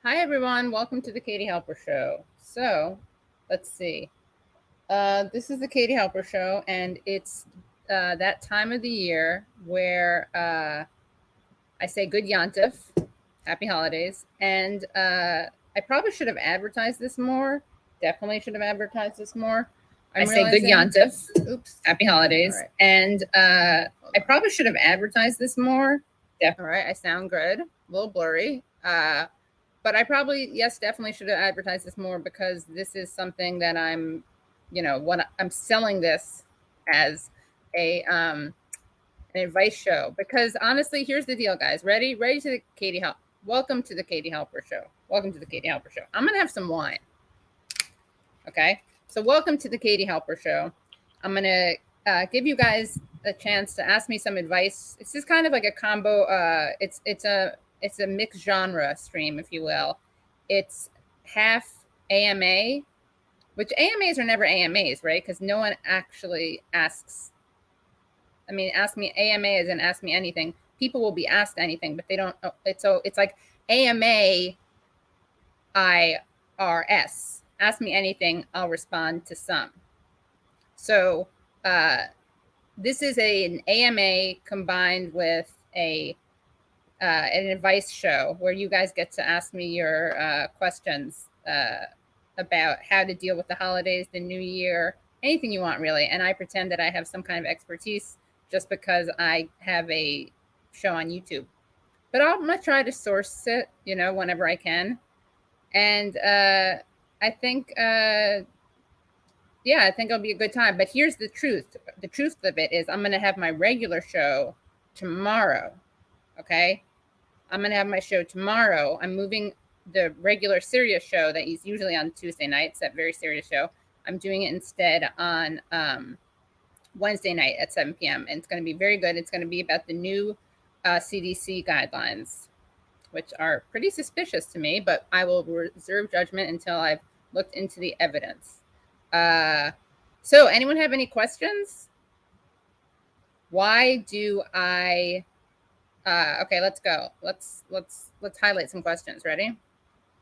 Hi, everyone. Welcome to the Katie Halper Show. So, let's see. This is the Katie Halper Show, and it's that time of the year where I say good Yontif, happy holidays, and I probably should have advertised this more. Definitely should have advertised this more. I say good Yontif, happy holidays, right. And I probably should have advertised this more. All right, I sound good, a little blurry. But I probably, definitely should have advertised this more because this is something that I'm, when I'm selling this as an advice show. Because honestly, here's the deal, guys. Ready to the Katie Halper. Welcome to the Katie Halper Show. Welcome to the Katie Halper Show. I'm gonna have some wine. Okay, so welcome to the Katie Halper Show. I'm gonna give you guys a chance to ask me some advice. It's just kind of like a combo. It's a mixed genre stream, if you will. It's half AMA, which AMAs are never AMAs, right? Because no one actually asks. I mean, ask me AMA as in ask me anything. People will be asked anything, but they don't. It's like AMA IRS. Ask me anything, I'll respond to some. So this is an AMA combined with an advice show where you guys get to ask me your questions about how to deal with the holidays, the new year, anything you want, really. And I pretend that I have some kind of expertise just because I have a show on YouTube. But I'm going to try to source it, whenever I can. And I think, I think it'll be a good time. But here's the truth. The truth of it is I'm going to have my regular show tomorrow. Okay? I'm going to have my show tomorrow. I'm moving the regular serious show that is usually on Tuesday nights, that very serious show. I'm doing it instead on Wednesday night at 7 p.m. And it's going to be very good. It's going to be about the new CDC guidelines, which are pretty suspicious to me, but I will reserve judgment until I've looked into the evidence. So anyone have any questions? Why do I... okay, let's go. Let's highlight some questions. Ready?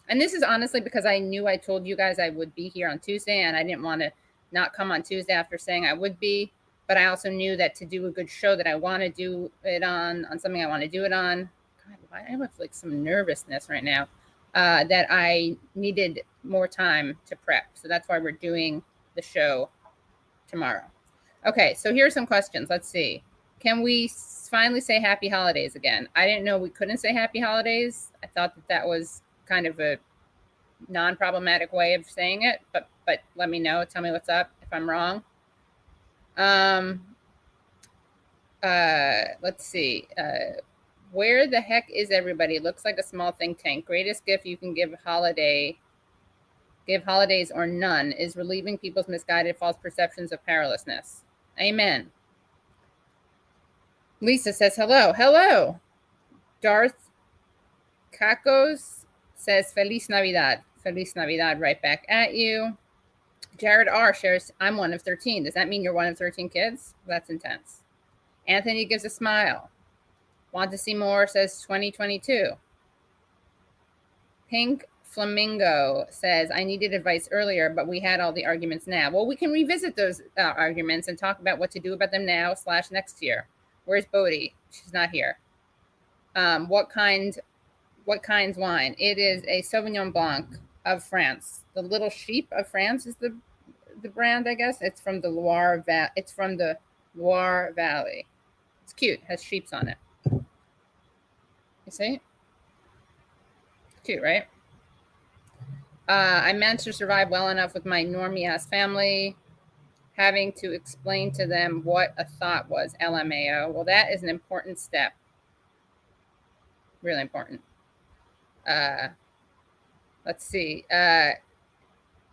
And this is honestly because I knew I told you guys I would be here on Tuesday, and I didn't want to not come on Tuesday after saying I would be. But I also knew that to do a good show that I want to do it on something I want to do it on. God, I have like some nervousness right now. That I needed more time to prep. So that's why we're doing the show tomorrow. Okay, so here's some questions. Let's see. Can we finally say happy holidays again? I didn't know we couldn't say happy holidays. I thought that was kind of a non-problematic way of saying it, but let me know. Tell me what's up if I'm wrong. Let's see. Where the heck is everybody? Looks like a small think tank. Greatest gift you can give holidays or none is relieving people's misguided false perceptions of powerlessness. Amen. Lisa says hello. Hello. Darth Cacos says Feliz Navidad. Feliz Navidad right back at you. Jared R shares, I'm one of 13. Does that mean you're one of 13 kids? That's intense. Anthony gives a smile. Want to see more says 2022. Pink Flamingo says, I needed advice earlier, but we had all the arguments now. Well, we can revisit those arguments and talk about what to do about them now / next year. Where's Bodhi? She's not here. What kinds wine? It is a Sauvignon Blanc of France. The Little Sheep of France is the brand, I guess. It's from the Loire Valley. It's cute. Has sheeps on it. You see? Cute, right? I managed to survive well enough with my normie-ass family, having to explain to them what a thought was, LMAO. Well, that is an important step. Really important. Let's see.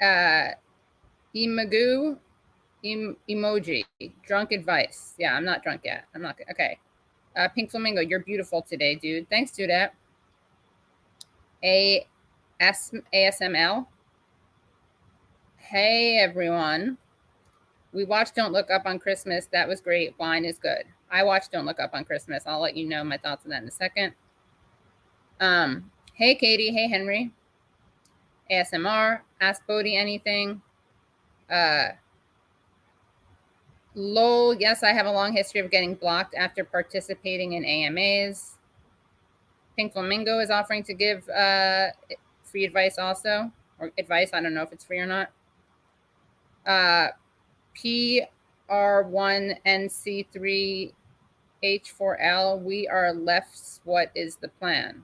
Emoji. Drunk advice. Yeah, I'm not drunk yet. I'm not. Okay. Pink Flamingo, you're beautiful today, dude. Thanks, Dudette. ASML. Hey, everyone. We watched Don't Look Up on Christmas. That was great. Wine is good. I watched Don't Look Up on Christmas. I'll let you know my thoughts on that in a second. Hey, Katie. Hey, Henry. ASMR, ask Bodhi anything. Lol, yes, I have a long history of getting blocked after participating in AMAs. Pink Flamingo is offering to give free advice also, or advice. I don't know if it's free or not. PR1NC3H4L, we are lefts. What is the plan?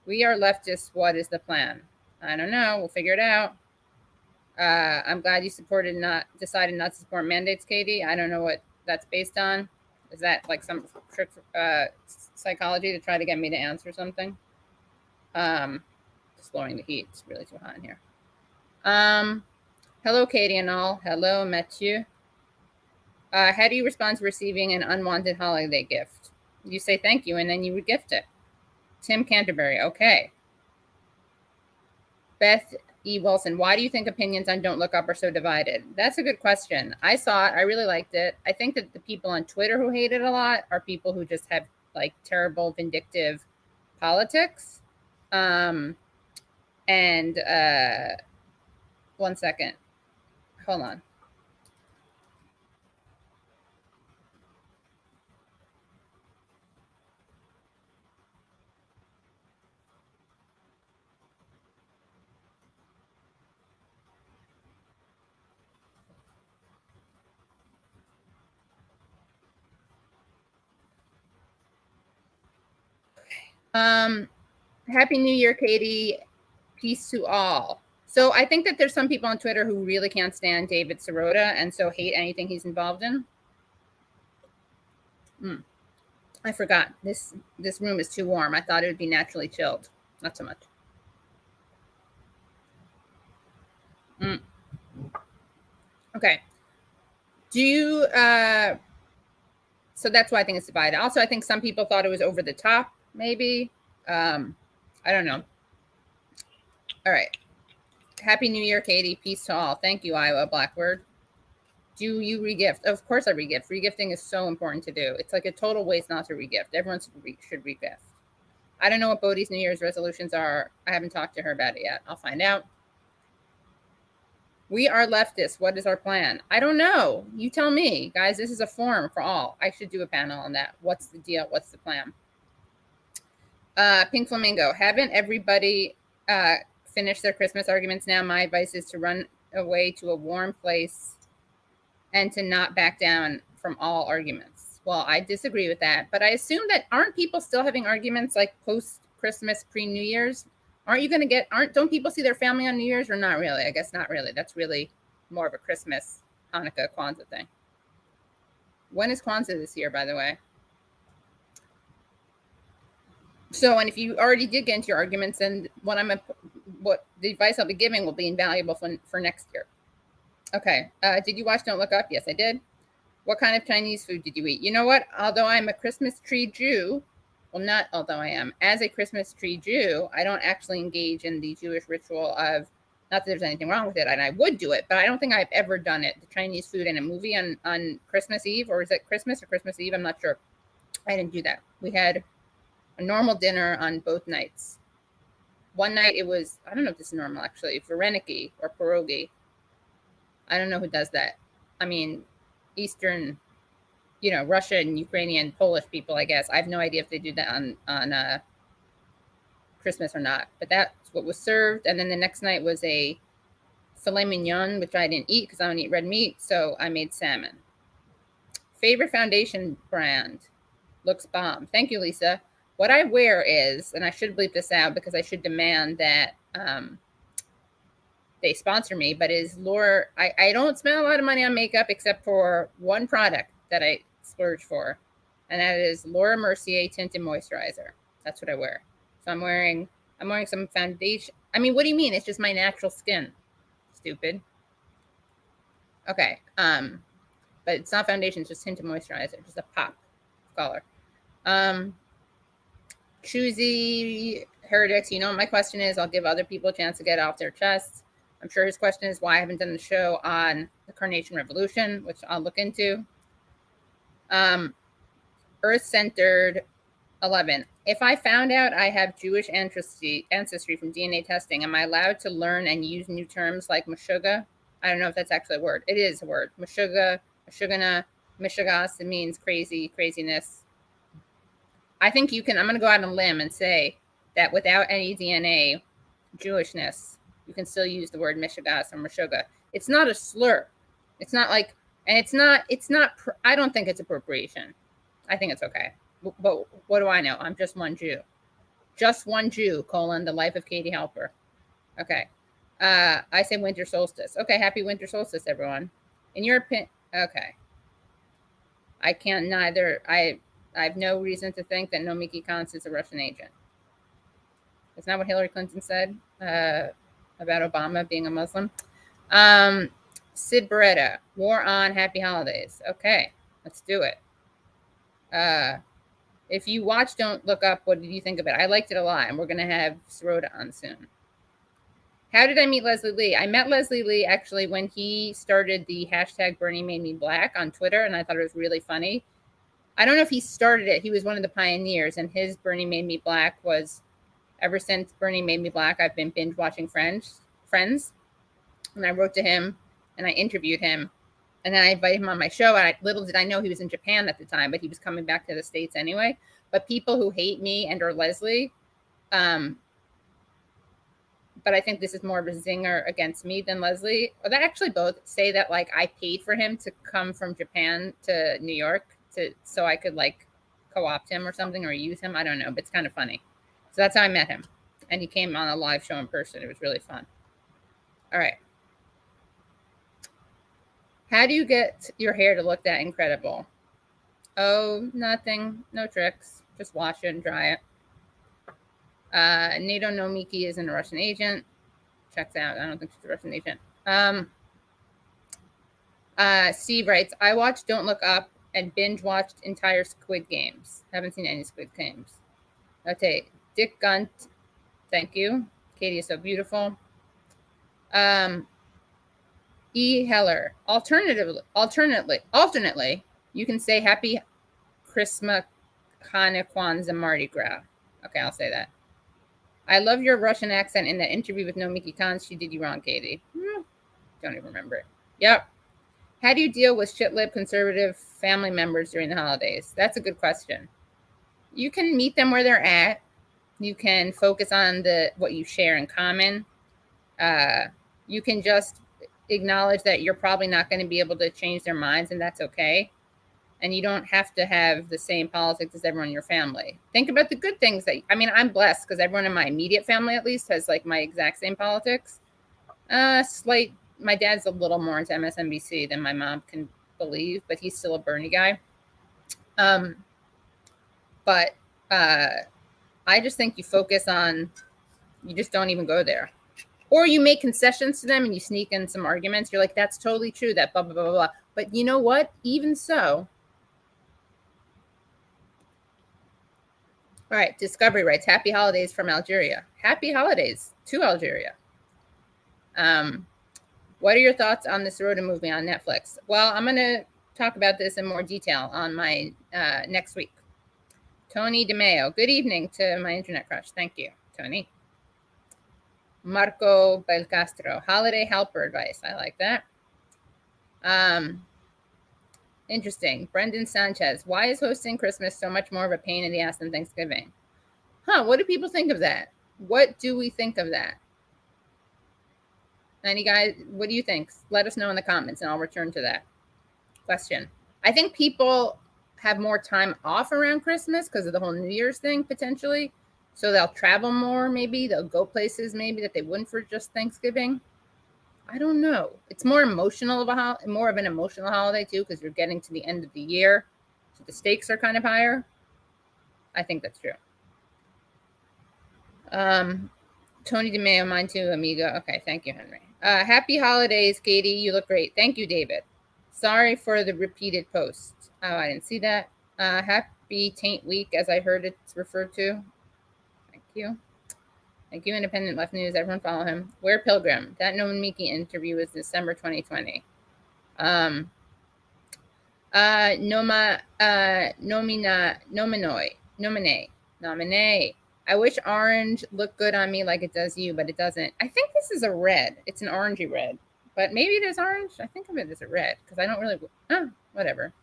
We are leftists. What is the plan? I don't know. We'll figure it out. I'm glad you decided not to support mandates, Katie. I don't know what that's based on. Is that like some trick psychology to try to get me to answer something? Just lowering the heat. It's really too hot in here. Hello, Katie and all. Hello, Mathieu. How do you respond to receiving an unwanted holiday gift? You say thank you and then you regift it. Tim Canterbury. Okay. Beth E. Wilson, why do you think opinions on Don't Look Up are so divided? That's a good question. I saw it. I really liked it. I think that the people on Twitter who hate it a lot are people who just have like terrible, vindictive politics. And 1 second. Hold on. Happy New Year, Katie. Peace to all. So I think that there's some people on Twitter who really can't stand David Sirota and so hate anything he's involved in. I forgot. This room is too warm. I thought it would be naturally chilled. Not so much. Okay. Do you so that's why I think it's divided. Also, I think some people thought it was over the top, maybe. I don't know. All right. Happy New Year, Katie. Peace to all. Thank you, Iowa Blackbird. Do you regift? Of course I regift. Regifting is so important to do. It's like a total waste not to regift. Everyone should regift. I don't know what Bodhi's New Year's resolutions are. I haven't talked to her about it yet. I'll find out. We are leftists. What is our plan? I don't know. You tell me. Guys, this is a forum for all. I should do a panel on that. What's the deal? What's the plan? Pink Flamingo. Haven't everybody finished their Christmas arguments now? My advice is to run away to a warm place and to not back down from all arguments. Well, I disagree with that, but I assume that aren't people still having arguments like post-Christmas, pre-New Year's? Don't people see their family on New Year's or not really? I guess not really. That's really more of a Christmas, Hanukkah, Kwanzaa thing. When is Kwanzaa this year, by the way? So, and if you already did get into your arguments, then what the advice I'll be giving will be invaluable for next year. Okay. Did you watch Don't Look Up? Yes, I did. What kind of Chinese food did you eat? You know what? Although I'm a Christmas tree Jew, well, not although I am, as a Christmas tree Jew, I don't actually engage in the Jewish ritual of, not that there's anything wrong with it, and I would do it, but I don't think I've ever done it, the Chinese food in a movie on Christmas Eve, or is it Christmas or Christmas Eve? I'm not sure. I didn't do that. We had a normal dinner on both nights. One night it was, I don't know if this is normal actually, vareniki or pierogi. I don't know who does that. I mean, Eastern, Russian, Ukrainian, Polish people, I guess. I have no idea if they do that on Christmas or not. But that's what was served. And then the next night was a filet mignon, which I didn't eat because I don't eat red meat. So I made salmon. Favorite foundation brand? Looks bomb. Thank you, Lisa. What I wear is, and I should bleep this out because I should demand that they sponsor me, but is Laura. I don't spend a lot of money on makeup except for one product that I splurge for, and that is Laura Mercier Tinted Moisturizer. That's what I wear. So I'm wearing some foundation. I mean, what do you mean? It's just my natural skin. Stupid. Okay. But it's not foundation, it's just tinted moisturizer, just a pop color. Choosy Heretics, you know what my question is. I'll give other people a chance to get off their chests. I'm sure his question is why I haven't done the show on the Carnation Revolution, which I'll look into. Earth-centered 11. if I found out I have Jewish ancestry from DNA testing, am I allowed to learn and use new terms like Meshuggah? I don't know if that's actually a word. It is a word. Meshuggah, Meshuggah, Meshuggahs. It means crazy, craziness. I think you can. I'm going to go out on a limb and say that without any DNA Jewishness, you can still use the word Meshuggahs or Meshuggah. It's not a slur. It's not like, and it's not. I don't think it's appropriation. I think it's okay. But what do I know? I'm just one Jew. Just one Jew, the life of Katie Halper. Okay. I say winter solstice. Okay, happy winter solstice, everyone. In your opinion, okay. I can't neither. I have no reason to think that Nomiki Konst is a Russian agent. Isn't that what Hillary Clinton said about Obama being a Muslim? Sid Beretta, war on, happy holidays. Okay, let's do it. If you watch Don't Look Up, what did you think of it? I liked it a lot, and we're going to have Sirota on soon. How did I meet Leslie Lee? I met Leslie Lee actually when he started the hashtag Bernie Made Me Black on Twitter, and I thought it was really funny. I don't know if he started it. He was one of the pioneers, and his Bernie Made Me Black was, ever since Bernie Made Me Black, I've been binge watching Friends. And I wrote to him, and I interviewed him, and then I invited him on my show. And little did I know he was in Japan at the time, but he was coming back to the States anyway. But people who hate me and or Leslie, but I think this is more of a zinger against me than Leslie. Or they actually both say that like I paid for him to come from Japan to New York so I could like co-opt him or something or use him. I don't know, but it's kind of funny. So that's how I met him. And he came on a live show in person. It was really fun. All right. How do you get your hair to look that incredible? Oh, nothing. No tricks. Just wash it and dry it. Nato Nomiki isn't a Russian agent. Checks out. I don't think she's a Russian agent. Steve writes, I watched Don't Look Up and binge watched entire Squid Games. Haven't seen any Squid Games. Okay. Dick Gunt, thank you. Katie is so beautiful. E. Heller, alternately, you can say Happy Christmas, Hanukkah, Kwanzaa, Mardi Gras. Okay, I'll say that. I love your Russian accent in that interview with Nomiki Konst. She did you wrong, Katie. Don't even remember it. Yep. How do you deal with shit-lib conservative family members during the holidays? That's a good question. You can meet them where they're at. You can focus on what you share in common. You can just acknowledge that you're probably not going to be able to change their minds, and that's okay. And you don't have to have the same politics as everyone in your family. Think about the good things I'm blessed because everyone in my immediate family, at least, has like my exact same politics. My dad's a little more into MSNBC than my mom can believe, but he's still a Bernie guy. But I just think you just don't even go there. Or you make concessions to them and you sneak in some arguments. You're like, that's totally true, that blah, blah, blah, blah. But you know what? Even so. All right, Discovery writes, happy holidays from Algeria. Happy holidays to Algeria. What are your thoughts on the Sirota movie on Netflix? Well, I'm going to talk about this in more detail on my next week. Tony DeMeo, good evening to my internet crush. Thank you, Tony. Marco Belcastro, holiday helper advice. I like that. Interesting. Brendan Sanchez, why is hosting Christmas so much more of a pain in the ass than Thanksgiving? What do people think of that? What do we think of that? Any guys, what do you think? Let us know in the comments and I'll return to that question. I think people have more time off around Christmas because of the whole New Year's thing, potentially. So they'll travel more, maybe. They'll go places, maybe, that they wouldn't for just Thanksgiving. I don't know. It's more emotional more of an emotional holiday, too, because you're getting to the end of the year. So the stakes are kind of higher. I think that's true. Tony DeMeo, mine too, amigo. Okay, thank you, Henry. Happy holidays, Katie. You look great. Thank you, David. Sorry for the repeated posts. Oh, I didn't see that. Happy Taint Week, as I heard it's referred to. Thank you. Thank you, Independent Left News. Everyone follow him. Where Pilgrim. That Nomiki interview was December 2020. Nomine, Nominee. I wish orange looked good on me like it does you, but it doesn't. I think this is a red. It's an orangey red. But maybe it is orange. I think of it as a red because I don't really. Whatever.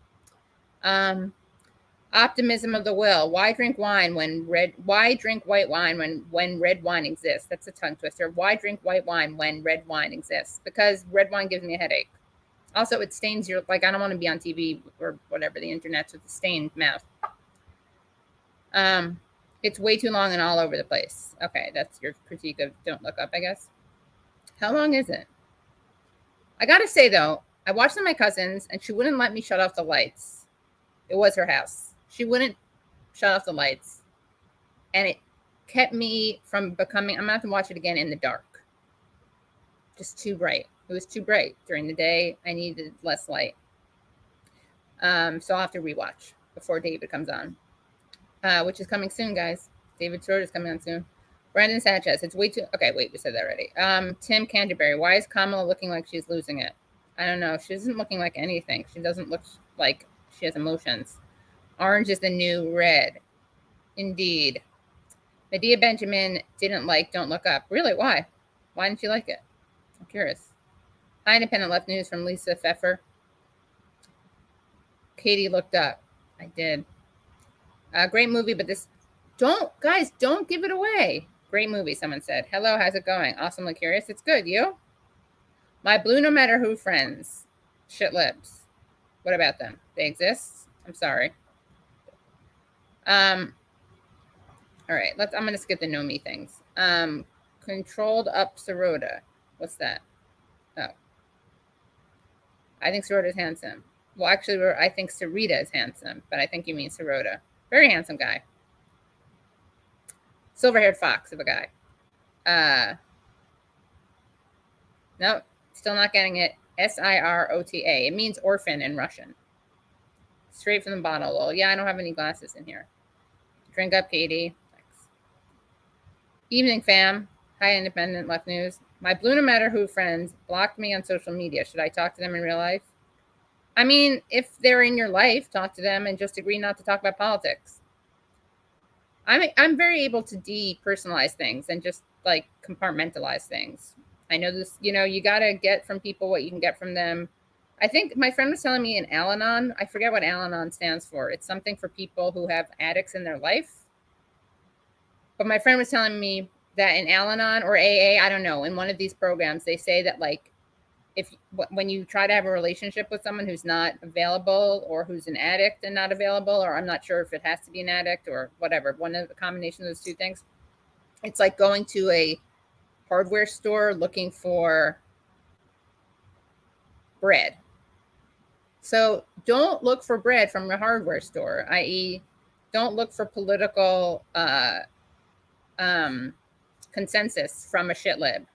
Optimism of the will. Why drink wine when red? Why drink white wine when red wine exists? That's a tongue twister. Why drink white wine when red wine exists? Because red wine gives me a headache. Also, it stains your, like, I don't want to be on TV or whatever, the internet's with a stained mouth. It's way too long and all over the place. Okay, that's your critique of Don't Look Up, I guess. How long is it? I gotta say, though, I watched on my cousin's, and she wouldn't let me shut off the lights. It was her house. She wouldn't shut off the lights. And it kept me from becoming, I'm gonna have to watch it again in the dark. Just too bright. It was too bright during the day. I needed less light. So I'll have to rewatch before David comes on, which is coming soon, guys. David Schroeder is coming on soon. Brandon Sanchez, it's way too, okay, wait, we said that already. Tim Canterbury, why is Kamala looking like she's losing it? I don't know. She isn't looking like anything. She doesn't look like she has emotions. Orange is the new red. Indeed. Medea Benjamin didn't like Don't Look Up. Really? Why? Why didn't you like it? I'm curious. High Independent Left News from Lisa Pfeffer. Katie looked up. I did. Great movie, but this... Don't give it away. Great movie, someone said. Hello, how's it going? Awesomely curious. It's good. You? My blue no matter who friends. Shit lips. What about them? They exist? I'm sorry. All right, I'm going to skip the know me things. Controlled up Sirota. What's that? Oh. I think Sirota's handsome. Well, actually, I think Sarita is handsome, but I think you mean Sirota. Very handsome guy. Silver-haired fox of a guy. Nope, still not getting it. Sirota. It means orphan in Russian. Straight from the bottle. Well, yeah, I don't have any glasses in here. Drink up, Katie. Thanks. Evening, fam. Hi, Independent Left News. My blue no matter who friends blocked me on social media. Should I talk to them in real life? I mean, if they're in your life, talk to them and just agree not to talk about politics. I'm very able to depersonalize things and just like compartmentalize things. I know this, you got to get from people what you can get from them. I think my friend was telling me in Al-Anon, I forget what Al-Anon stands for. It's something for people who have addicts in their life. But my friend was telling me that in Al-Anon or AA, I don't know, in one of these programs, they say that like, when you try to have a relationship with someone who's not available or who's an addict and not available, or I'm not sure if it has to be an addict or whatever, one of the combination of those two things, it's like going to a hardware store looking for bread. So don't look for bread from a hardware store, i.e. don't look for political consensus from a shit lib.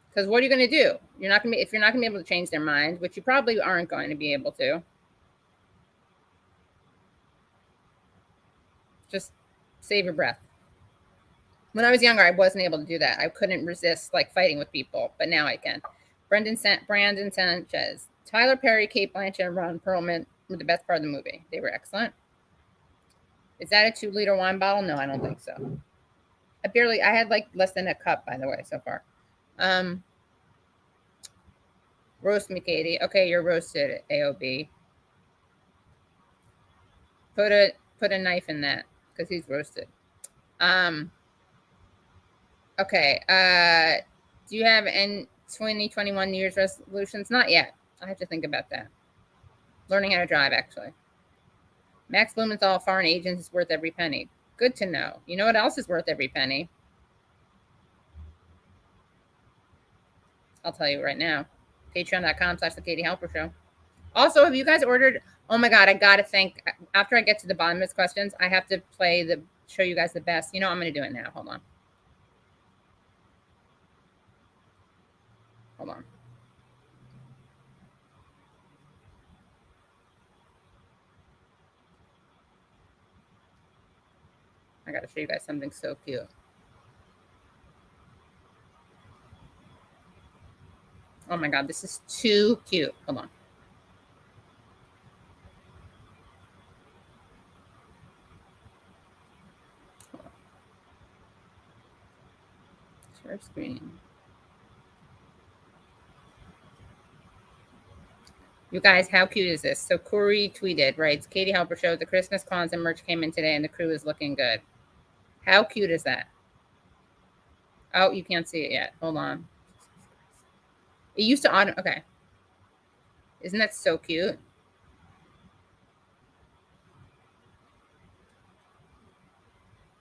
Because what are you going to do? If you're not going to be able to change their mind, which you probably aren't going to be able to, just save your breath. When I was younger, I wasn't able to do that. I couldn't resist like fighting with people, but now I can. Brandon Sanchez, Tyler Perry, Kate Blanchett, and Ron Perlman were the best part of the movie. They were excellent. Is that a 2-liter wine bottle? No, I don't think so. I had like less than a cup, by the way, so far. Roast me, Katie. Okay, you're roasted, AOB. Put a knife in that because he's roasted. Okay. Do you have any 2021 New Year's resolutions? Not yet. I have to think about that. Learning how to drive, actually. Max Blumenthal, foreign agent, is worth every penny. Good to know. You know what else is worth every penny? I'll tell you right now. Patreon.com/The Katie Halper Show. Also, have you guys ordered? Oh my God, I got to think. After I get to the bottom of his questions, I have to show you guys the best. I'm going to do it now. Hold on. I got to show you guys something so cute. Oh my God, this is too cute. Hold on. Share screen. You guys, how cute is this? So Corey tweeted, writes, Katie Halper showed the Christmas cons and merch came in today and the crew is looking good. How cute is that? Oh, you can't see it yet. Hold on. It used to auto. Okay. Isn't that so cute?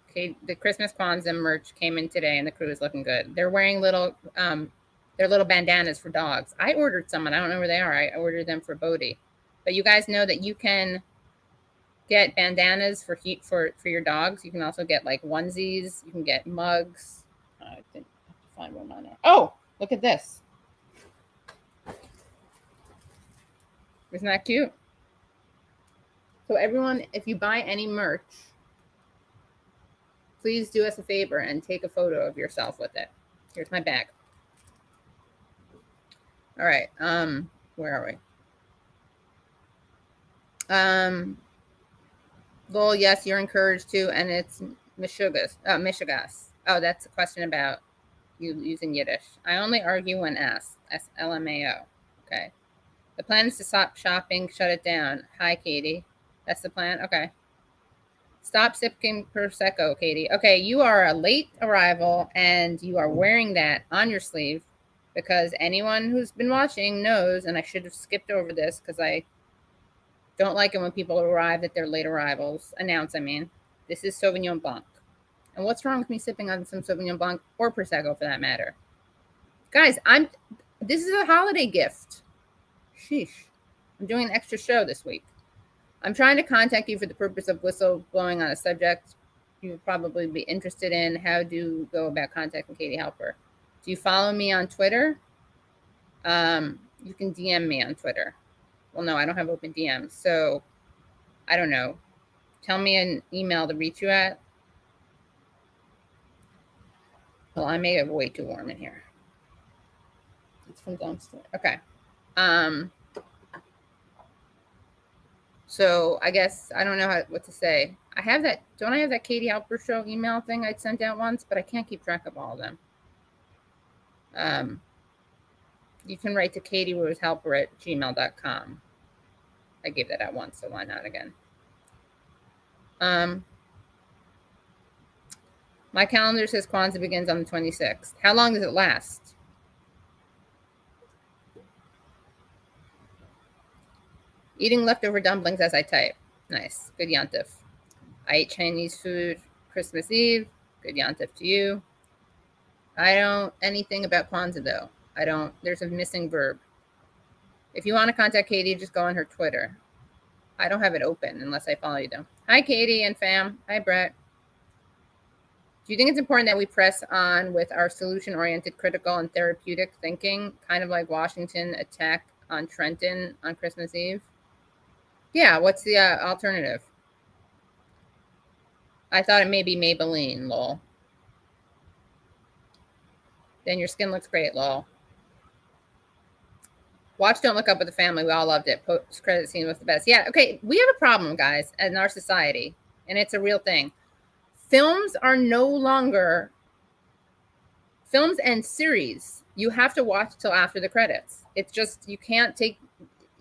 Okay, the Christmas cons and merch came in today and the crew is looking good. They're wearing little their little bandanas for dogs. I ordered some and I don't know where they are. I ordered them for Bodhi. But you guys know that you can get bandanas for your dogs. You can also get like onesies. You can get mugs. I think I have to find one on there. Oh, look at this. Isn't that cute? So everyone, if you buy any merch, please do us a favor and take a photo of yourself with it. Here's my bag. All right. Where are we? Lol, yes, you're encouraged to, and it's Mishigas. Oh, that's a question about you using Yiddish. I only argue when asked. LMAO. Okay. The plan is to stop shopping, shut it down. Hi, Katie. That's the plan? Okay. Stop sipping Prosecco, Katie. Okay, you are a late arrival, and you are wearing that on your sleeve because anyone who's been watching knows, and I should have skipped over this because I don't like it when people arrive at their late arrivals. Announce, I mean. This is Sauvignon Blanc. And what's wrong with me sipping on some Sauvignon Blanc or Prosecco for that matter? Guys, this is a holiday gift. Sheesh. I'm doing an extra show this week. I'm trying to contact you for the purpose of whistleblowing on a subject you would probably be interested in. How do you go about contacting Katie Halper? Do you follow me on Twitter? You can DM me on Twitter. Well, no, I don't have open DMs, so I don't know. Tell me an email to reach you at. Well, I may have way too warm in here. It's from downstairs. Okay. So I guess I don't know what to say. I have that. Don't I have that Katie Halper show email thing I sent out once? But I can't keep track of all of them. You can write to katierosehalper@gmail.com. I gave that out once, so why not again? My calendar says Kwanzaa begins on the 26th. How long does it last? Eating leftover dumplings as I type. Nice. Good Yantif. I ate Chinese food Christmas Eve. Good Yantif to you. I don't anything about Kwanzaa though. I don't. There's a missing verb. If you want to contact Katie, just go on her Twitter. I don't have it open unless I follow you though. Hi, Katie and fam. Hi, Brett. Do you think it's important that we press on with our solution-oriented, critical, and therapeutic thinking, kind of like Washington attack on Trenton on Christmas Eve? Yeah, what's the alternative? I thought it may be Maybelline, lol. Then your skin looks great, lol. Watch Don't Look Up with the Family. We all loved it. Post-credit scene was the best. Yeah, okay, we have a problem, guys, in our society, and it's a real thing. Films are no longer films and series. You have to watch till after the credits. It's just you can't take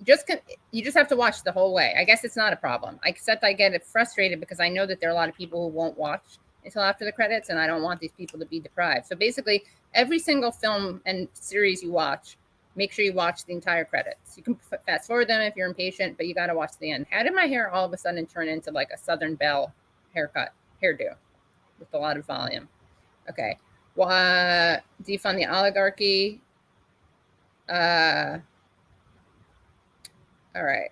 you just have to watch the whole way. I guess it's not a problem. Except I get frustrated because I know that there are a lot of people who won't watch until after the credits, and I don't want these people to be deprived. So basically, every single film and series you watch, make sure you watch the entire credits. You can fast forward them if you're impatient, but you got to watch the end. How did my hair all of a sudden turn into like a Southern Belle hairdo with a lot of volume? Okay. Defund the oligarchy. All right.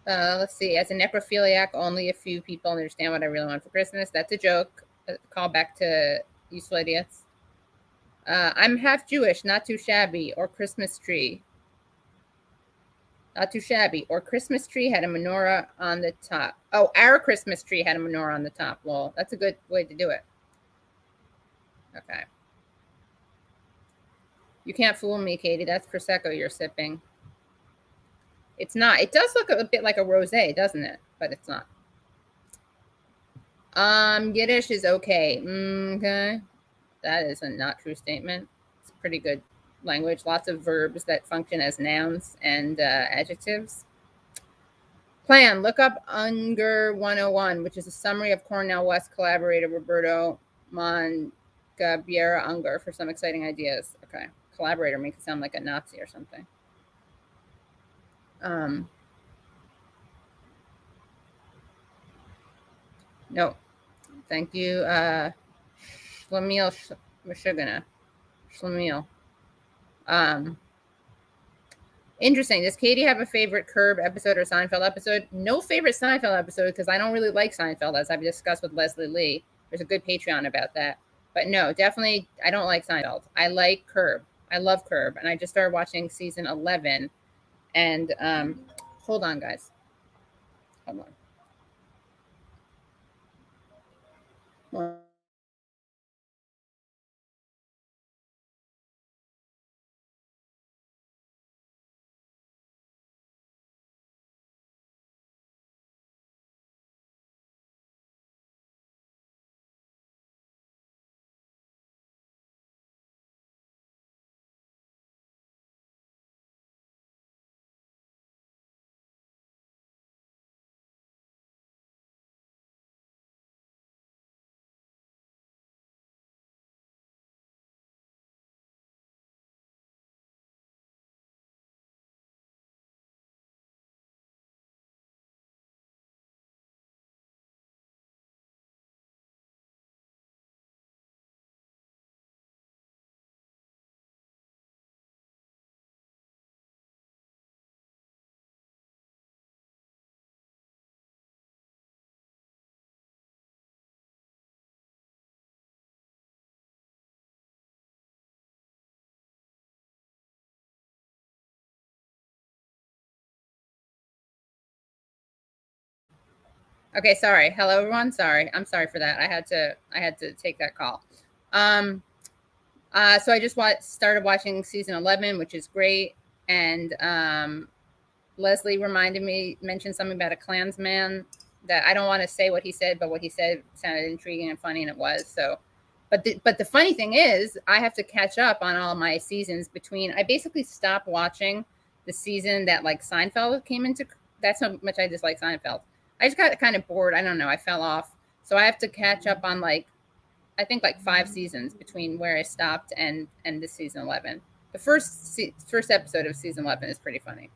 Let's see. As a necrophiliac, only a few people understand what I really want for Christmas. That's a joke. Call back to useful idiots. I'm half Jewish, not too shabby, or Christmas tree. Not too shabby. Or Christmas tree had a menorah on the top. Oh, our Christmas tree had a menorah on the top. Well, that's a good way to do it. Okay. You can't fool me, Katie. That's Prosecco you're sipping. It's not. It does look a bit like a rosé, doesn't it? but it's not. Yiddish is okay. Okay. That is a not true statement. It's a pretty good language. Lots of verbs that function as nouns and adjectives. Plan. Look up Unger 101, which is a summary of Cornell West collaborator Roberto Mongabiera Unger for some exciting ideas. Okay. Collaborator makes it sound like a Nazi or something. No. Thank you. Shlemiel Mashugana. Shlemiel. Interesting. Does Katie have a favorite Curb episode or Seinfeld episode? No favorite Seinfeld episode because I don't really like Seinfeld, as I've discussed with Leslie Lee. There's a good Patreon about that. But no, definitely, I don't like Seinfeld. I like Curb. I love Curb. And I just started watching season 11. And hold on, guys. Hold on. Okay, sorry. Hello, everyone. Sorry, I'm sorry for that. I had to take that call. So I just started watching season 11, which is great. And Leslie mentioned something about a Klansman that I don't want to say what he said, but what he said sounded intriguing and funny, and it was. So, but the funny thing is, I have to catch up on all my seasons between. I basically stopped watching the season that like Seinfeld came into. That's how much I dislike Seinfeld. I just got kind of bored. I don't know. I fell off. So I have to catch up on I think 5 seasons between where I stopped and this season 11. The first episode of season 11 is pretty funny.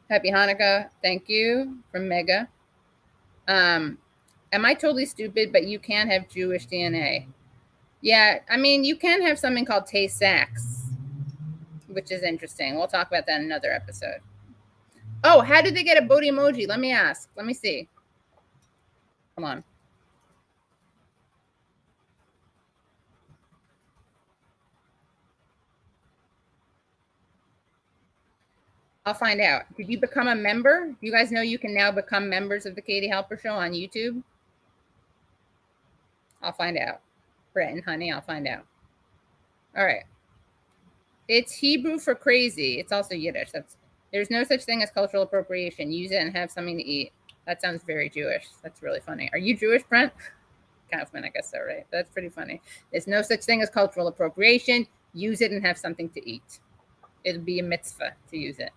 Happy Hanukkah. Thank you from Mega. Am I totally stupid, but you can have Jewish DNA? Yeah, I mean, you can have something called Tay-Sachs, which is interesting. We'll talk about that in another episode. Oh, how did they get a Bodhi emoji? Let me ask. Let me see. Come on. I'll find out. Did you become a member? Do you guys know you can now become members of the Katie Halper Show on YouTube? I'll find out. Brett and Honey, I'll find out. All right. It's Hebrew for crazy. It's also Yiddish. There's no such thing as cultural appropriation. Use it and have something to eat. That sounds very Jewish. That's really funny. Are you Jewish, Brent? Kaufman, I guess so, right? That's pretty funny. There's no such thing as cultural appropriation. Use it and have something to eat. It'll be a mitzvah to use it.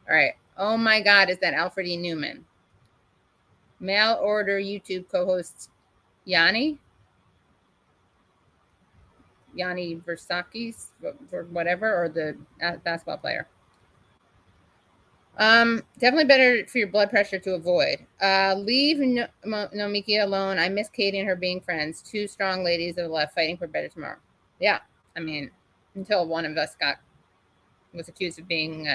All right. Oh my God, is that Alfred E. Newman? Mail order YouTube co-host Yanni Versace, or whatever, or the basketball player. Definitely better for your blood pressure to avoid. Leave Nomiki alone. I miss Katie and her being friends. 2 strong ladies of the left fighting for better tomorrow. Yeah, I mean, until one of us was accused of being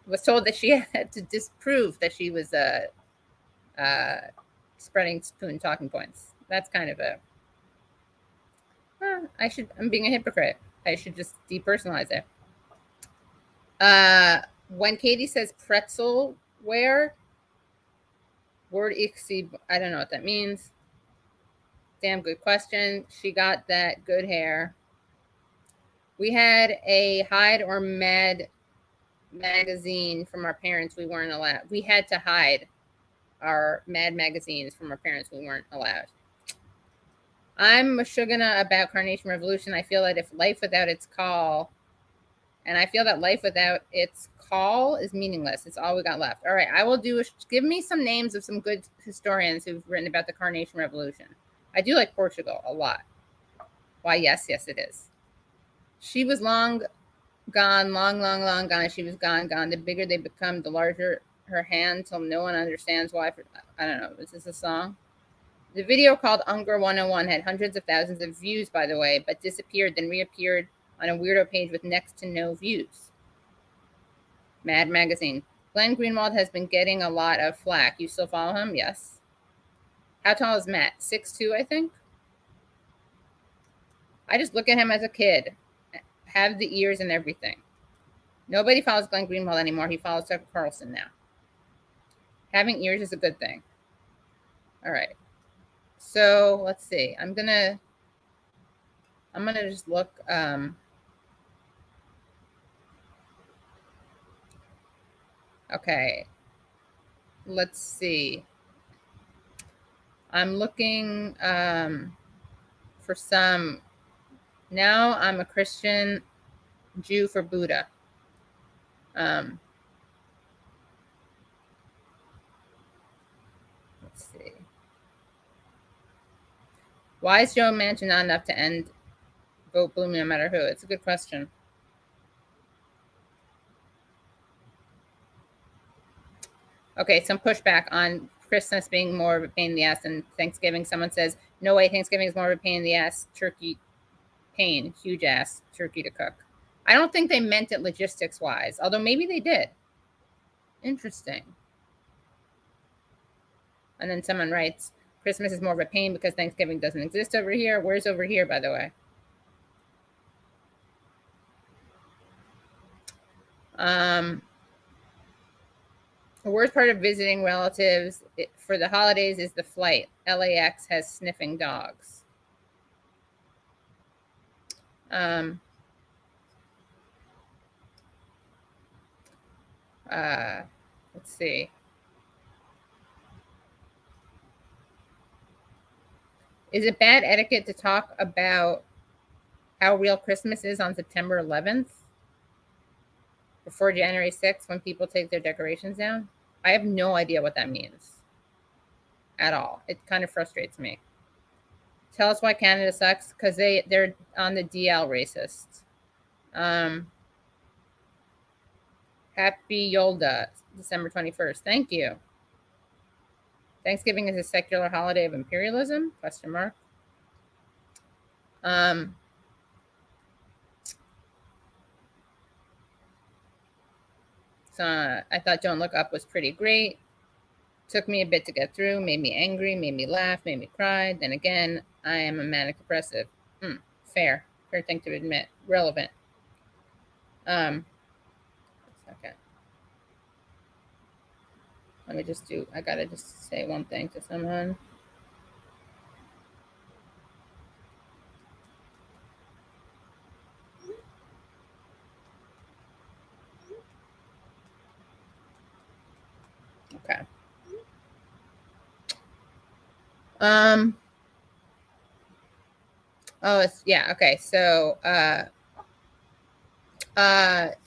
was told that she had to disprove that she was spreading spoon talking points. That's kind of I'm being a hypocrite. I should just depersonalize it. When Katie says pretzel ware, word ixi, I don't know what that means. Damn good question. She got that good hair. We had a Hide or Mad magazine from our parents. We weren't allowed. We had to hide our Mad magazines from our parents we weren't allowed. I'm Meshuggah about Carnation Revolution. I feel that if life without its call, and I feel that life without its call is meaningless. It's all we got left. All right, I will give me some names of some good historians who've written about the Carnation Revolution. I do like Portugal a lot. Why, yes, it is. She was long gone, long gone. She was gone. The bigger they become, the larger her hand, till no one understands why. I don't know. Is this a song? The video called Unger 101 had hundreds of thousands of views, by the way, but disappeared, then reappeared on a weirdo page with next to no views. Mad Magazine. Glenn Greenwald has been getting a lot of flack. You still follow him? Yes. How tall is Matt? 6'2", I think. I just look at him as a kid. Have the ears and everything. Nobody follows Glenn Greenwald anymore. He follows Tucker Carlson now. Having ears is a good thing. All right. So let's see. I'm gonna just look. Okay. Let's see. I'm looking for some. Now I'm a Christian Jew for Buddha. Let's see. Why is Joe Manchin not enough to end vote Bloom no matter who? It's a good question. Okay, some pushback on Christmas being more of a pain in the ass than Thanksgiving. Someone says, no way, Thanksgiving is more of a pain in the ass. Turkey, pain, huge ass, turkey to cook. I don't think they meant it logistics-wise, although maybe they did. Interesting. And then someone writes, Christmas is more of a pain because Thanksgiving doesn't exist over here. Where's over here, by the way? The worst part of visiting relatives for the holidays is the flight. LAX has sniffing dogs. Let's see. Is it bad etiquette to talk about how real Christmas is on September 11th? Before January 6th, when people take their decorations down? I have no idea what that means at all. It kind of frustrates me. Tell us why Canada sucks, because they're on the DL racists. Happy Yolda, December 21st. Thank you. Thanksgiving is a secular holiday of imperialism? Question mark. So I thought Don't Look Up was pretty great. Took me a bit to get through, made me angry, made me laugh, made me cry. Then again, I am a manic depressive. Fair thing to admit. Relevant. Okay. Let me just I gotta just say one thing to someone. Okay. Okay. So,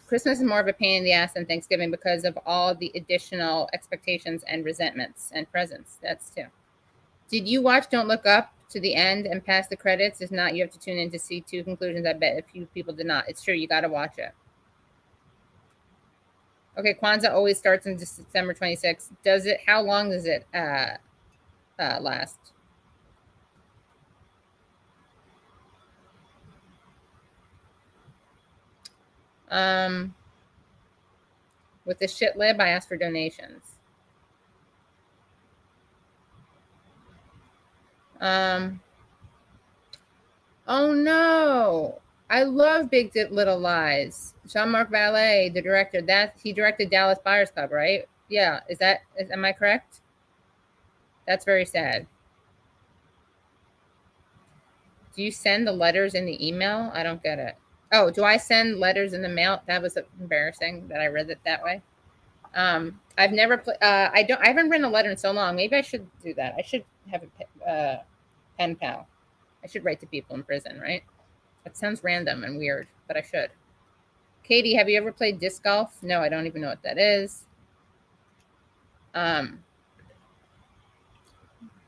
Christmas is more of a pain in the ass than Thanksgiving because of all the additional expectations and resentments and presents. That's too. Did you watch Don't Look Up to the end and past the credits? If not, you have to tune in to see two conclusions. I bet a few people did not. It's true. You got to watch it. Okay, Kwanzaa always starts on December 26th. Does it? How long does it last? With the shit lib, I asked for donations. Oh no! I love Big Little Lies. Jean-Marc Vallée, the director, he directed Dallas Buyers Club, right? Yeah. Am I correct? That's very sad. Do you send the letters in the email? I don't get it. Oh, do I send letters in the mail? That was embarrassing that I read it that way. I've never played. I haven't written a letter in so long. Maybe I should do that. I should have a pen pal. I should write to people in prison, right? That sounds random and weird, but I should. Katie, have you ever played disc golf? No, I don't even know what that is.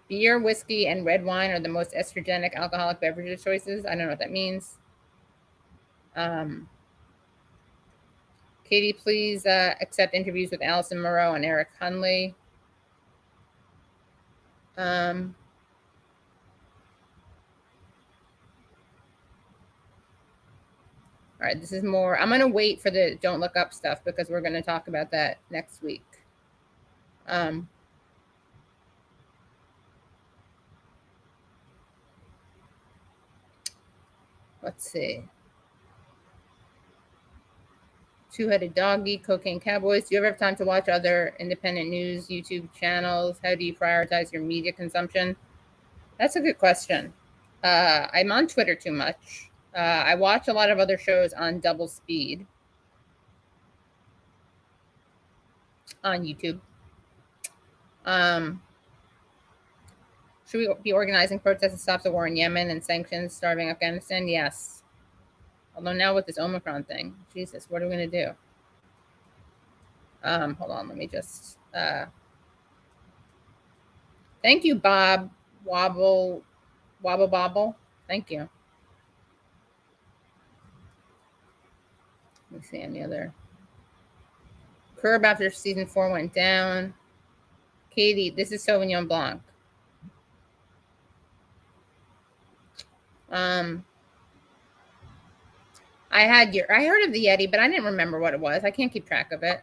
Beer, whiskey, and red wine are the most estrogenic alcoholic beverage choices. I don't know what that means. Katie, please accept interviews with Allison Moreau and Eric Hunley. All right, this is more. I'm going to wait for the Don't Look Up stuff because we're going to talk about that next week. Let's see. Two-Headed Doggy, Cocaine Cowboys. Do you ever have time to watch other independent news YouTube channels? How do you prioritize your media consumption? That's a good question. I'm on Twitter too much. I watch a lot of other shows on double speed on YouTube. Should we be organizing protests to stop the war in Yemen and sanctions starving Afghanistan? Yes. Although now with this Omicron thing, Jesus, what are we going to do? Hold on, let me just. Thank you, Bob Wobble Bobble. Thank you. Let me see any other. Curb after season 4 went down. Katie, this is Sauvignon Blanc. I heard of the Yeti, but I didn't remember what it was. I can't keep track of it.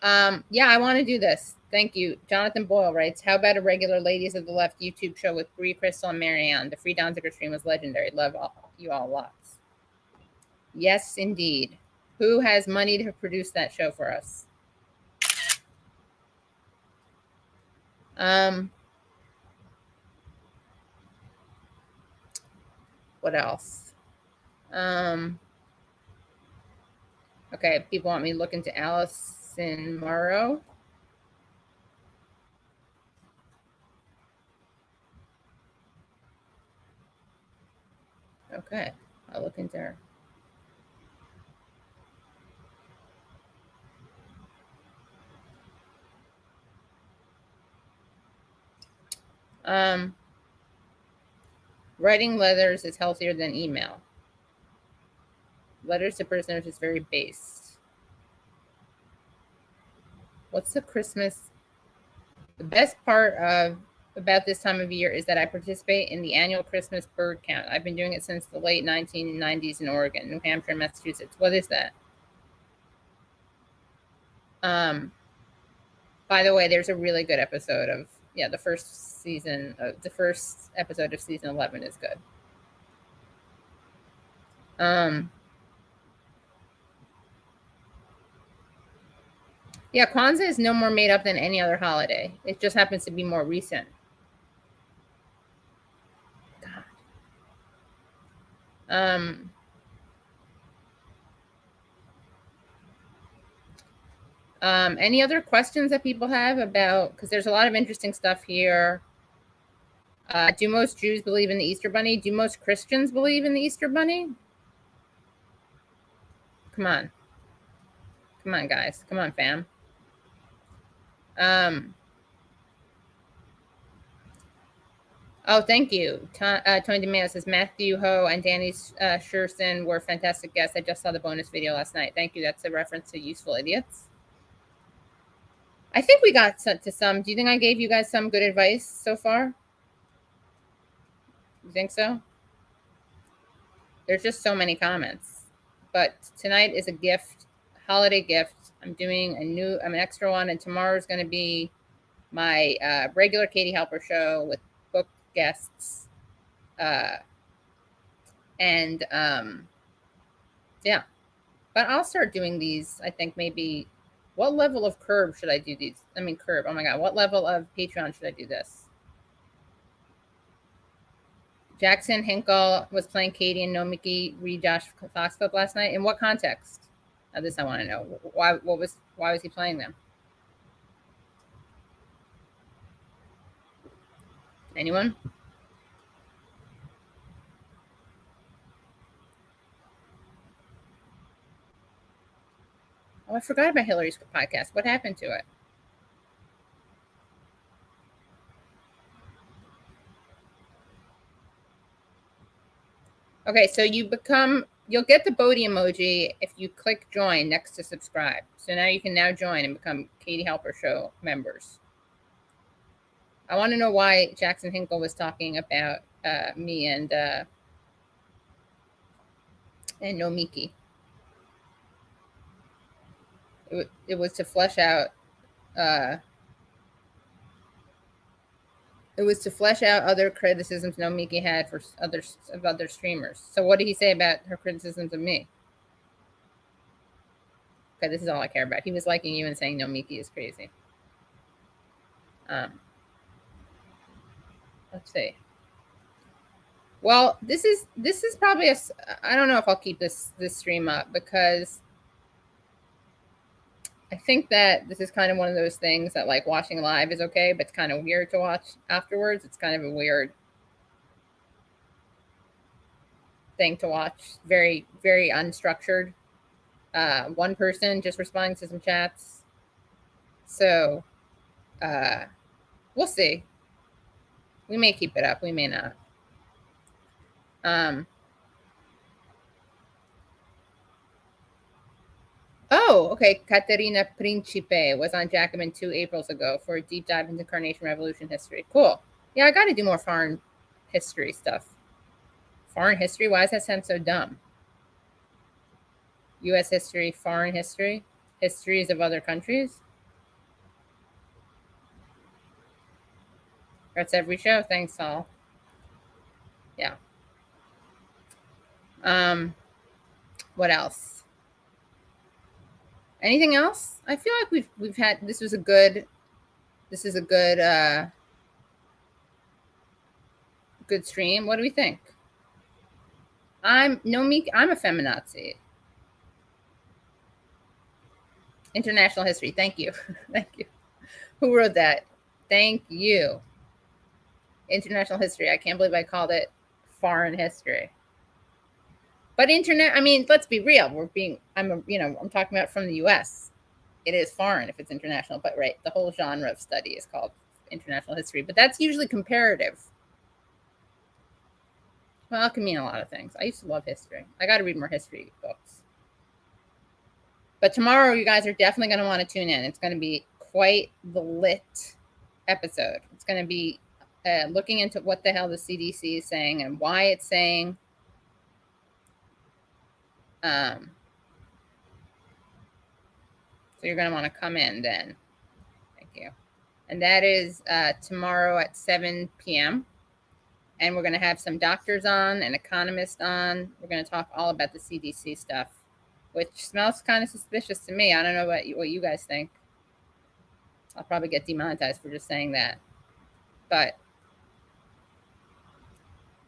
Yeah, I want to do this. Thank you. Jonathan Boyle writes, how about a regular Ladies of the Left YouTube show with Brie, Crystal, and Marianne? The free Donziger stream was legendary. Love you all lots. Yes, indeed. Who has money to produce that show for us? What else? Okay, people want me to look into Allison Morrow. Okay, I'll look into her. Writing letters is healthier than email. Letters to prisoners is very based. What's the Christmas? The best part about this time of year is that I participate in the annual Christmas bird count. I've been doing it since the late 1990s in Oregon, New Hampshire, and Massachusetts. What is that? By the way, there's a really good episode of the first season. The first episode of season 11 is good. Yeah, Kwanzaa is no more made up than any other holiday. It just happens to be more recent. God. Any other questions that people have about, because there's a lot of interesting stuff here. Do most Jews believe in the Easter Bunny? Do most Christians believe in the Easter Bunny? Come on. Come on, guys. Come on, fam. Oh, thank you. Tony DeMeo says Matthew Ho and Danny Sherson were fantastic guests. I just saw the bonus video last night. Thank you. That's a reference to Useful Idiots. I think we got to some. Do you think I gave you guys some good advice so far? You think so? There's just so many comments. But tonight is a gift, holiday gift. I'm doing an extra one, and tomorrow's going to be my regular Katie Halper show with book guests. Yeah. But I'll start doing these, I think maybe. What level of Curb should I do these? I mean, Curb. Oh my God. What level of Patreon should I do this? Jackson Hinkle was playing Katie and Nomiki read Josh Fox clip last night. In what context? This I want to know. Why was he playing them? Anyone? Oh, I forgot about Hillary's podcast. What happened to it? Okay, so you'll get the Bodhi emoji if you click join next to subscribe. So now you can now join and become Katie Halper Show members. I want to know why Jackson Hinkle was talking about me and Nomiki. It was to flesh out. It was to flesh out other criticisms Nomiki had for other streamers. So what did he say about her criticisms of me? Okay, this is all I care about. He was liking you and saying Nomiki is crazy. Let's see. Well, this is probably I don't know if I'll keep this stream up because I think that this is kind of one of those things that like watching live is okay, but it's kind of weird to watch afterwards. It's kind of a weird thing to watch. Very, very unstructured. One person just responding to some chats. So we'll see. We may keep it up. We may not. Oh, okay. Caterina Principe was on Jacobin 2 Aprils ago for a deep dive into Carnation Revolution history. Cool. Yeah, I got to do more foreign history stuff. Foreign history? Why does that sound so dumb? U.S. history, foreign history, histories of other countries. That's every show. Thanks, Saul. Yeah. What else? Anything else? I feel like we've had this is a good good stream. What do we think? I'm a feminazi. International history. Thank you. Thank you. Who wrote that? Thank you. International history. I can't believe I called it foreign history. But I mean, let's be real. I'm talking about from the US. It is foreign if it's international, but right, the whole genre of study is called international history, but that's usually comparative. Well, it can mean a lot of things. I used to love history. I got to read more history books. But tomorrow, you guys are definitely going to want to tune in. It's going to be quite the lit episode. It's going to be looking into what the hell the CDC is saying and why it's saying. So you're going to want to come in then. Thank you. And that is tomorrow at 7 p.m. And we're going to have some doctors on, an economist on. We're going to talk all about the CDC stuff, which smells kind of suspicious to me. I don't know what you guys think. I'll probably get demonetized for just saying that. But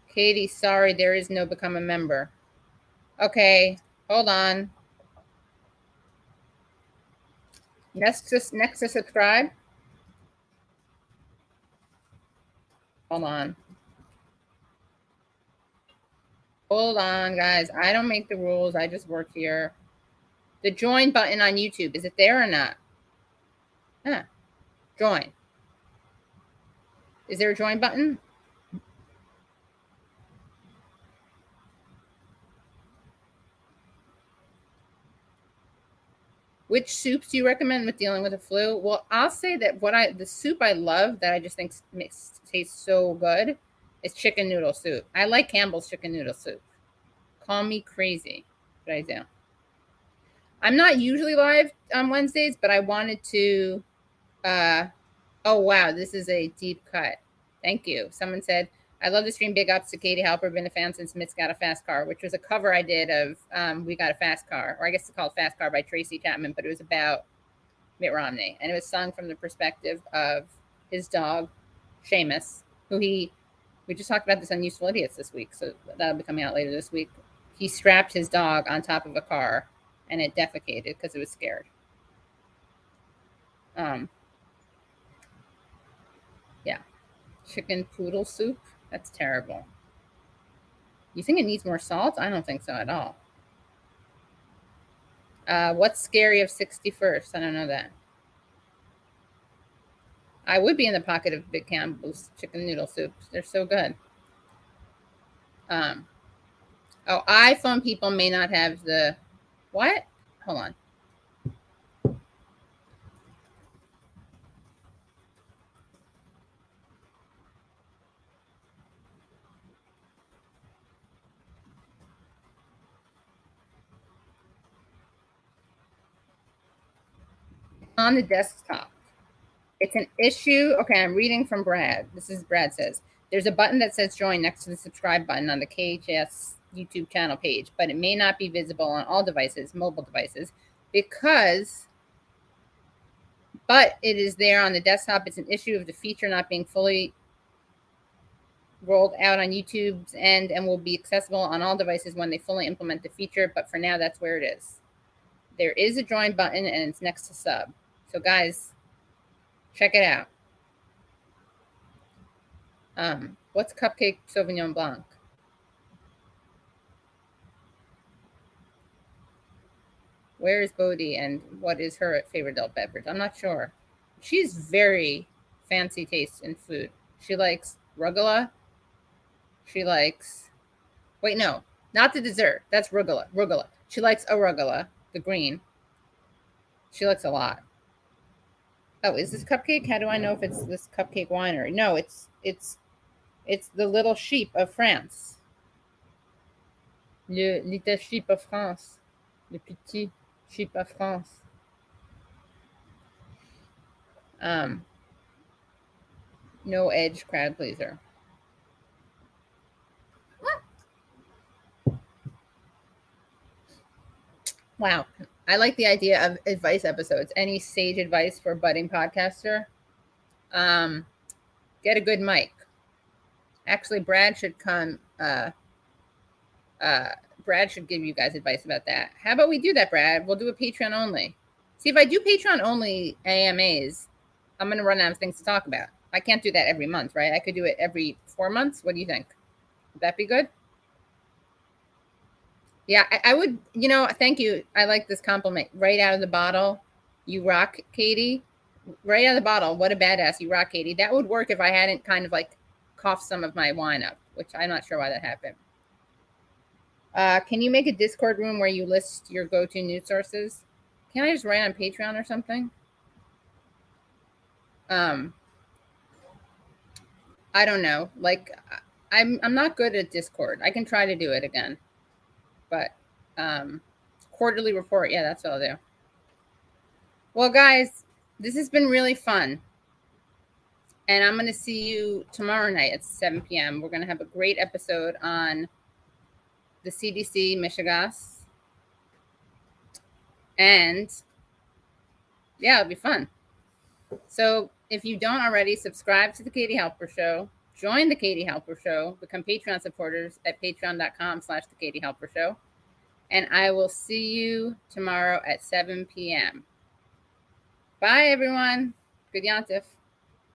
Katie, sorry, there is no become a member. Okay, hold on. Next to subscribe. Hold on. Hold on, guys. I don't make the rules. I just work here. The join button on YouTube, is it there or not? Huh. Join. Is there a join button? Which soups do you recommend with dealing with the flu? Well, I'll say that the soup I love that I just think tastes so good is chicken noodle soup. I like Campbell's chicken noodle soup. Call me crazy, but I do. I'm not usually live on Wednesdays, but I wanted to. Oh wow, this is a deep cut. Thank you. Someone said, I love the stream. Big ups to Katie Halper. Been a fan since Mitt's Got a Fast Car, which was a cover I did of We Got a Fast Car, or I guess it's called Fast Car by Tracy Chapman, but it was about Mitt Romney. And it was sung from the perspective of his dog, Seamus, we just talked about this on Useful Idiots this week, so that'll be coming out later this week. He strapped his dog on top of a car and it defecated because it was scared. Yeah. chicken poodle soup. That's terrible. You think it needs more salt? I don't think so at all. What's scary of 61st? I don't know that. I would be in the pocket of Big Campbell's chicken noodle soups. They're so good. iPhone people may not have the what? Hold on. On the desktop. It's an issue. Okay, I'm reading from Brad. This is Brad says there's a button that says join next to the subscribe button on the KHS YouTube channel page, but it may not be visible on all devices, mobile devices, but it is there on the desktop. It's an issue of the feature not being fully rolled out on YouTube's end and will be accessible on all devices when they fully implement the feature. But for now, that's where it is. There is a join button and it's next to sub. So guys, check it out. What's Cupcake Sauvignon Blanc? Where is Bodhi and what is her favorite adult beverage? I'm not sure. She's very fancy taste in food. She likes rugula. She likes, wait, no, not the dessert. That's rugula. Rugula. She likes arugula, the green. She likes a lot. Oh, is this cupcake? How do I know if it's this cupcake winery? No, it's the little sheep of France. Le little sheep of France. Le petit sheep of France. No edge crowd pleaser. Wow. I like the idea of advice episodes. Any sage advice for a budding podcaster? Get a good mic. Actually, Brad should come. Brad should give you guys advice about that. How about we do that, Brad? We'll do a Patreon only. See, if I do Patreon only AMAs, I'm going to run out of things to talk about. I can't do that every month, right? I could do it every 4 months. What do you think? Would that be good? Yeah, I would, thank you. I like this compliment. Right out of the bottle, you rock, Katie. Right out of the bottle, what a badass, you rock, Katie. That would work if I hadn't kind of like coughed some of my wine up, which I'm not sure why that happened. Can you make a Discord room where you list your go-to news sources? Can I just write on Patreon or something? I don't know. Like, I'm not good at Discord. I can try to do it again. But quarterly report, yeah, that's what I'll do. Well, guys, this has been really fun. And I'm going to see you tomorrow night at 7 p.m. We're going to have a great episode on the CDC Michigas. And yeah, it'll be fun. So if you don't already, subscribe to the Katie Halper Show. Join the Katie Halper Show. Become Patreon supporters at patreon.com/the Katie Halper Show. And I will see you tomorrow at 7 p.m. Bye, everyone. Good Yontif.